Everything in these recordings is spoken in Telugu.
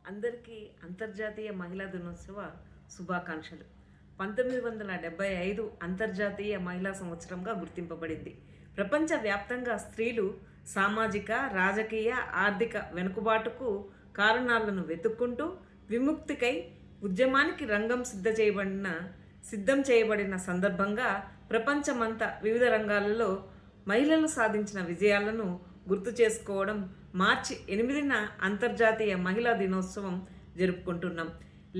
అందరికీ అంతర్జాతీయ మహిళా దినోత్సవ శుభాకాంక్షలు. 1975 అంతర్జాతీయ మహిళా సంవత్సరంగా గుర్తింపబడింది. ప్రపంచవ్యాప్తంగా స్త్రీలు సామాజిక, రాజకీయ, ఆర్థిక వెనుకబాటుకు కారణాలను వెతుక్కుంటూ విముక్తికై ఉద్యమానికి రంగం సిద్ధం చేయబడిన సందర్భంగా ప్రపంచమంతా వివిధ రంగాలలో మహిళలు సాధించిన విజయాలను గుర్తు చేసుకోవడం మార్చి 8న అంతర్జాతీయ మహిళా దినోత్సవం జరుపుకుంటున్నాం.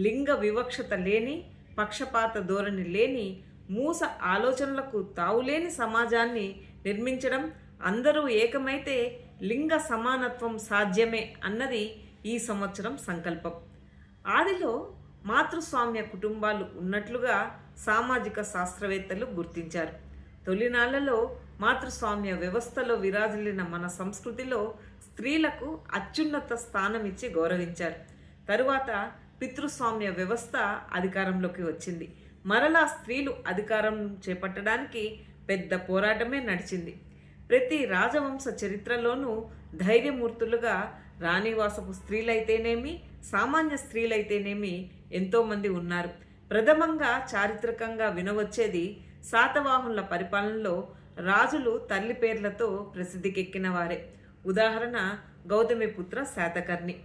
లింగ వివక్షత లేని, పక్షపాత ధోరణి లేని, మూస ఆలోచనలకు తావులేని సమాజాన్ని నిర్మించడం, అందరూ ఏకమైతే లింగ సమానత్వం సాధ్యమే అన్నది ఈ సంవత్సరం సంకల్పం. ఆదిలో మాతృస్వామ్య కుటుంబాలు ఉన్నట్లుగా సామాజిక శాస్త్రవేత్తలు గుర్తించారు. తొలినాళ్లలో మాతృస్వామ్య వ్యవస్థలో విరాజిల్లిన మన సంస్కృతిలో స్త్రీలకు అత్యున్నత స్థానం ఇచ్చి గౌరవించారు. తరువాత పితృస్వామ్య వ్యవస్థ అధికారంలోకి వచ్చింది. మరలా స్త్రీలు అధికారం చేపట్టడానికి పెద్ద పోరాటమే నడిచింది. ప్రతి రాజవంశ చరిత్రలోనూ ధైర్యమూర్తులుగా రాణివాసపు స్త్రీలైతేనేమి, సామాన్య స్త్రీలైతేనేమి ఎంతోమంది ఉన్నారు. ప్రథమంగా చారిత్రకంగా వినవచ్చేది శాతవాహనుల పరిపాలనలో రాజులు తల్లి పేర్లతో ప్రసిద్ధికెక్కిన వారే. ఉదాహరణ గౌతమిపుత్ర శాతకర్ణి.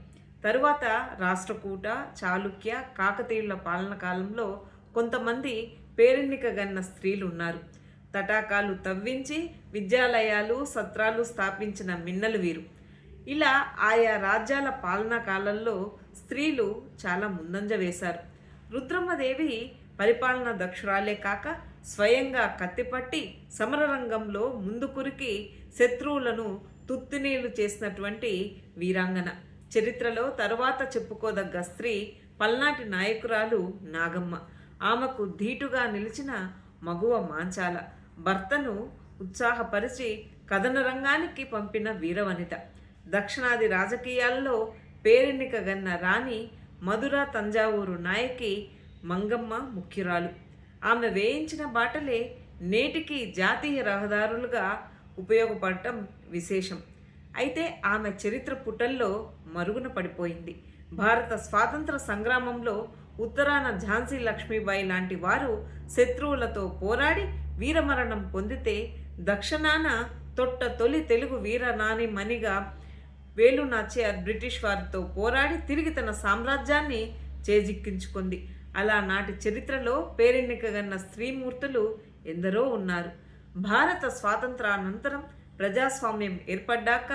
తరువాత రాష్ట్రకూట, చాళుక్య, కాకతీయుల పాలన కాలంలో కొంతమంది పేరెన్నికగన్న స్త్రీలు ఉన్నారు. తటాకాలు తవ్వించి విద్యాలయాలు, సత్రాలు స్థాపించిన మిన్నలు వీరు. ఇలా ఆయా రాజ్యాల పాలనా కాలంలో స్త్రీలు చాలా ముందంజ వేశారు. రుద్రమ్మదేవి పరిపాలన దక్షురాలే కాక స్వయంగా కత్తిపట్టి సమరరంగంలో ముందు కురికి శత్రువులను తుత్తినీళ్లు చేసినటువంటి వీరాంగన. చరిత్రలో తరువాత చెప్పుకోదగ్గ స్త్రీ పల్నాటి నాయకురాలు నాగమ్మ. ఆమెకు ధీటుగా నిలిచిన మగువ మాంచాల. భర్తను ఉత్సాహపరిచి కథన రంగానికి పంపిన వీరవనిత. దక్షిణాది రాజకీయాల్లో పేరెన్నికగన్న రాణి మధుర తంజావూరు నాయకి మంగమ్మ ముఖ్యురాలు. ఆమె వేయించిన బాటలే నేటికి జాతీయ రహదారులుగా ఉపయోగపడటం విశేషం. అయితే ఆమె చరిత్ర పుటల్లో మరుగున పడిపోయింది. భారత స్వాతంత్ర సంగ్రామంలో ఉత్తరాన ఝాన్సీ లక్ష్మీబాయి లాంటి వారు శత్రువులతో పోరాడి వీరమరణం పొందితే, దక్షిణాన తొలి తెలుగు వీర నాని మణిగా వేలు నాచియార్ బ్రిటిష్ వారితో పోరాడి తిరిగి తన సామ్రాజ్యాన్ని చేజిక్కించుకుంది. అలా నాటి చరిత్రలో పేరెన్నికగన్న స్త్రీమూర్తులు ఎందరో ఉన్నారు. భారత స్వాతంత్రానంతరం ప్రజాస్వామ్యం ఏర్పడ్డాక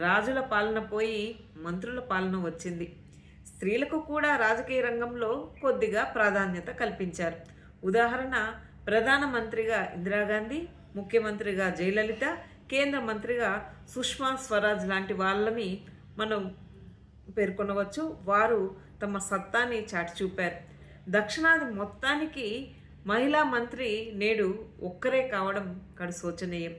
రాజుల పాలన పోయి మంత్రుల పాలన వచ్చింది. స్త్రీలకు కూడా రాజకీయ రంగంలో కొద్దిగా ప్రాధాన్యత కల్పించారు. ఉదాహరణ ప్రధానమంత్రిగా ఇందిరాగాంధీ, ముఖ్యమంత్రిగా జయలలిత, కేంద్ర మంత్రిగా సుష్మా స్వరాజ్ లాంటి వాళ్ళని మనం పేర్కొనవచ్చు. వారు తమ సత్తాని చాటి చూపారు. దక్షిణాది మొత్తానికి మహిళా మంత్రి నేడు ఒక్కరే కావడం కడు శోచనీయం.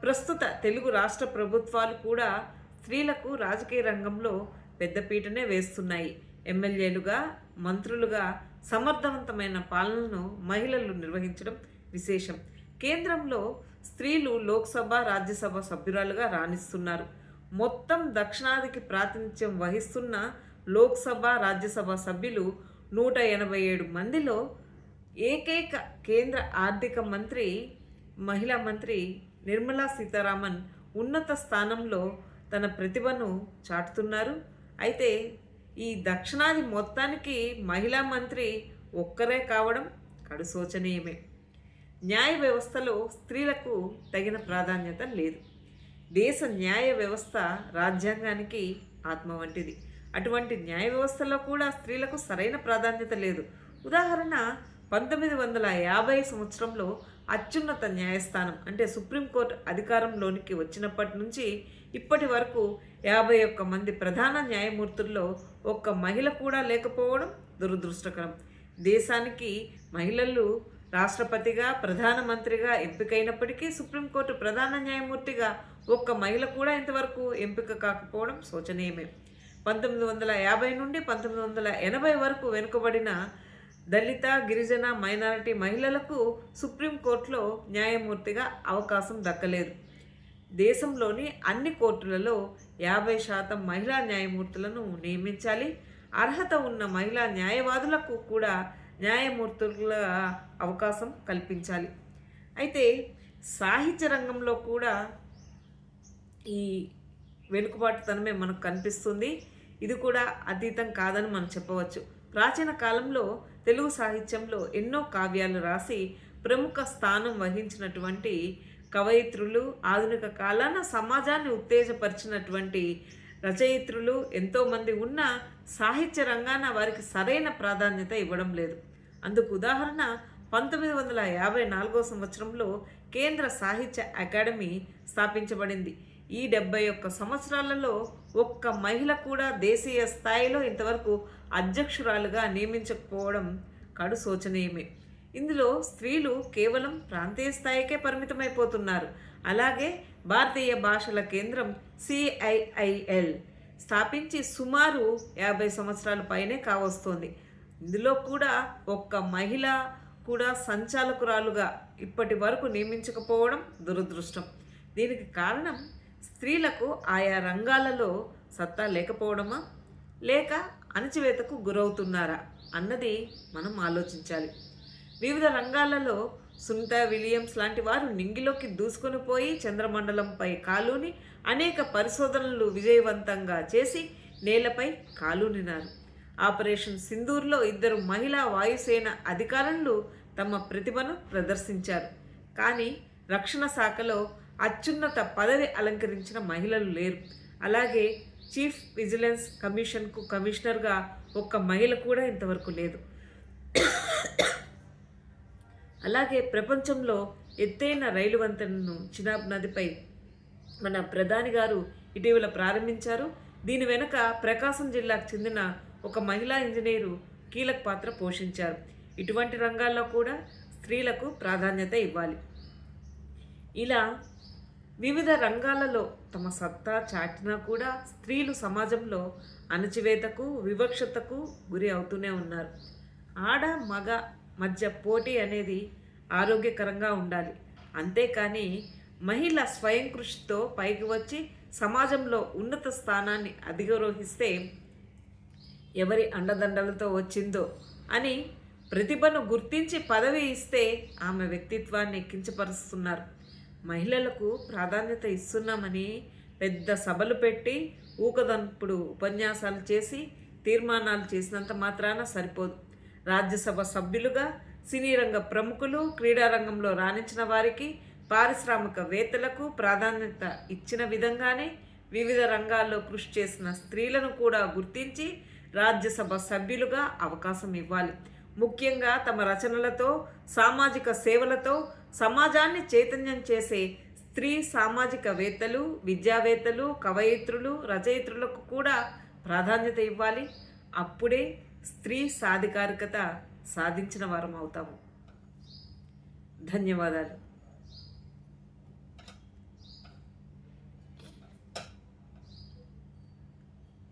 ప్రస్తుత తెలుగు రాష్ట్ర ప్రభుత్వాలు కూడా స్త్రీలకు రాజకీయ రంగంలో పెద్దపీటనే వేస్తున్నాయి. ఎమ్మెల్యేలుగా, మంత్రులుగా సమర్థవంతమైన పాలనను మహిళలు నిర్వహించడం విశేషం. కేంద్రంలో స్త్రీలు లోక్సభ, రాజ్యసభ సభ్యురాలుగా రాణిస్తున్నారు. మొత్తం దక్షిణాదికి ప్రాతినిధ్యం వహిస్తున్న లోక్సభ, రాజ్యసభ సభ్యులు 187 మందిలో ఏకైక కేంద్ర ఆర్థిక మంత్రి, మహిళా మంత్రి నిర్మలా సీతారామన్ ఉన్నత స్థానంలో తన ప్రతిభను చాటుతున్నారు. అయితే ఈ దక్షిణాది మొత్తానికి మహిళా మంత్రి ఒక్కరే కావడం కడు శోచనీయమే. న్యాయ వ్యవస్థలో స్త్రీలకు తగిన ప్రాధాన్యత లేదు. దేశ న్యాయ వ్యవస్థ రాజ్యాంగానికి ఆత్మ వంటిది. అటువంటి న్యాయ వ్యవస్థలో కూడా స్త్రీలకు సరైన ప్రాధాన్యత లేదు. ఉదాహరణ 1950 సంవత్సరంలో అత్యున్నత న్యాయస్థానం అంటే సుప్రీంకోర్టు అధికారంలోనికి వచ్చినప్పటి నుంచి ఇప్పటి వరకు 51 మంది ప్రధాన న్యాయమూర్తుల్లో ఒక్క మహిళ కూడా లేకపోవడం దురదృష్టకరం. దేశానికి మహిళలు రాష్ట్రపతిగా, ప్రధానమంత్రిగా ఎంపికైనప్పటికీ సుప్రీంకోర్టు ప్రధాన న్యాయమూర్తిగా ఒక్క మహిళ కూడా ఇంతవరకు ఎంపిక కాకపోవడం శోచనీయమే. 1950 నుండి 1980 వరకు వెనుకబడిన దళిత, గిరిజన, మైనారిటీ మహిళలకు సుప్రీంకోర్టులో న్యాయమూర్తిగా అవకాశం దక్కలేదు. దేశంలోని అన్ని కోర్టులలో 50% మహిళా న్యాయమూర్తులను నియమించాలి. అర్హత ఉన్న మహిళా న్యాయవాదులకు కూడా న్యాయమూర్తుల అవకాశం కల్పించాలి. అయితే సాహిత్య రంగంలో కూడా ఈ వెనుకబాటుతనమే మనకు కనిపిస్తుంది. ఇది కూడా అతీతం కాదని మనం చెప్పవచ్చు. ప్రాచీన కాలంలో తెలుగు సాహిత్యంలో ఎన్నో కావ్యాలు రాసి ప్రముఖ స్థానం వహించినటువంటి కవయిత్రులు, ఆధునిక కాలాన సమాజాన్ని ఉత్తేజపరిచినటువంటి రచయిత్రులు ఎంతోమంది ఉన్న సాహిత్య రంగాన వారికి సరైన ప్రాధాన్యత ఇవ్వడం లేదు. అందుకు ఉదాహరణ 1954 సంవత్సరంలో కేంద్ర సాహిత్య అకాడమీ స్థాపించబడింది. ఈ 71 సంవత్సరాలలో ఒక్క మహిళ కూడా దేశీయ స్థాయిలో ఇంతవరకు అధ్యక్షురాలుగా నియమించకపోవడం కడు శోచనీయమే. ఇందులో స్త్రీలు కేవలం ప్రాంతీయ స్థాయికే పరిమితమైపోతున్నారు. అలాగే భారతీయ భాషల కేంద్రం CIIL స్థాపించి సుమారు 50 సంవత్సరాల పైనే కావస్తోంది. ఇందులో కూడా ఒక్క మహిళ కూడా సంచాలకురాలుగా ఇప్పటి వరకు నియమించకపోవడం దురదృష్టం. దీనికి కారణం స్త్రీలకు ఆయా రంగాలలో సత్తా లేకపోవడమా, లేక అణచివేతకు గురవుతున్నారా అన్నది మనం ఆలోచించాలి. వివిధ రంగాలలో సునీతా విలియమ్స్ లాంటి వారు నింగిలోకి దూసుకొని పోయి చంద్రమండలంపై కాలుని అనేక పరిశోధనలు విజయవంతంగా చేసి నేలపై కాలునినారు. ఆపరేషన్ సింధూర్లో 2 మహిళా వాయుసేన అధికారులు తమ ప్రతిభను ప్రదర్శించారు. కానీ రక్షణ శాఖలో అత్యున్నత పదవి అలంకరించిన మహిళలు లేరు. అలాగే చీఫ్ విజిలెన్స్ కమిషన్కు కమిషనర్గా ఒక్క మహిళ కూడా ఇంతవరకు లేదు. అలాగే ప్రపంచంలో ఎత్తైన రైలు వంతెనను చినాబ్ నదిపై మన ప్రధాని గారు ఇటీవల ప్రారంభించారు. దీని వెనుక ప్రకాశం జిల్లాకు చెందిన ఒక మహిళా ఇంజనీరు కీలక పాత్ర పోషించారు. ఇటువంటి రంగాల్లో కూడా స్త్రీలకు ప్రాధాన్యత ఇవ్వాలి. ఇలా వివిధ రంగాలలో తమ సత్తా చాటినా కూడా స్త్రీలు సమాజంలో అణచివేతకు, వివక్షతకు గురి అవుతూనే ఉన్నారు. ఆడ మగ మధ్య పోటీ అనేది ఆరోగ్యకరంగా ఉండాలి. అంతేకాని మహిళ స్వయం కృషితో పైకి వచ్చి సమాజంలో ఉన్నత స్థానాన్ని అధిరోహిస్తే ఎవరి అండదండలతో వచ్చిందో అని ప్రతిభను గుర్తించి పదవి ఇస్తే ఆమె వ్యక్తిత్వాన్ని కించపరుస్తున్నారు. మహిళలకు ప్రాధాన్యత ఇస్తున్నామని పెద్ద సభలు పెట్టి ఊకదంపుడు ఉపన్యాసాలు చేసి తీర్మానాలు చేసినంత మాత్రాన సరిపోదు. రాజ్యసభ సభ్యులుగా సినీ రంగ ప్రముఖులు, క్రీడారంగంలో రాణించిన వారికి, పారిశ్రామికవేత్తలకు ప్రాధాన్యత ఇచ్చిన విధంగానే వివిధ రంగాల్లో కృషి చేసిన స్త్రీలను కూడా గుర్తించి రాజ్యసభ సభ్యులుగా అవకాశం ఇవ్వాలి. ముఖ్యంగా తమ రచనలతో, సామాజిక సేవలతో సమాజాన్ని చైతన్యం చేసే స్త్రీ సామాజికవేత్తలు, విద్యావేత్తలు, కవయిత్రులు, రచయిత్రులకు కూడా ప్రాధాన్యత ఇవ్వాలి. అప్పుడే స్త్రీ సాధికారికత సాధించిన వారం అవుతాము. ధన్యవాదాలు.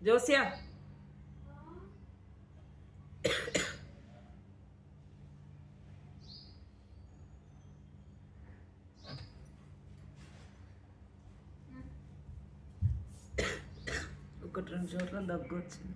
జోసియా ఒకటి 2 చోట్ల దగ్గు వచ్చింది.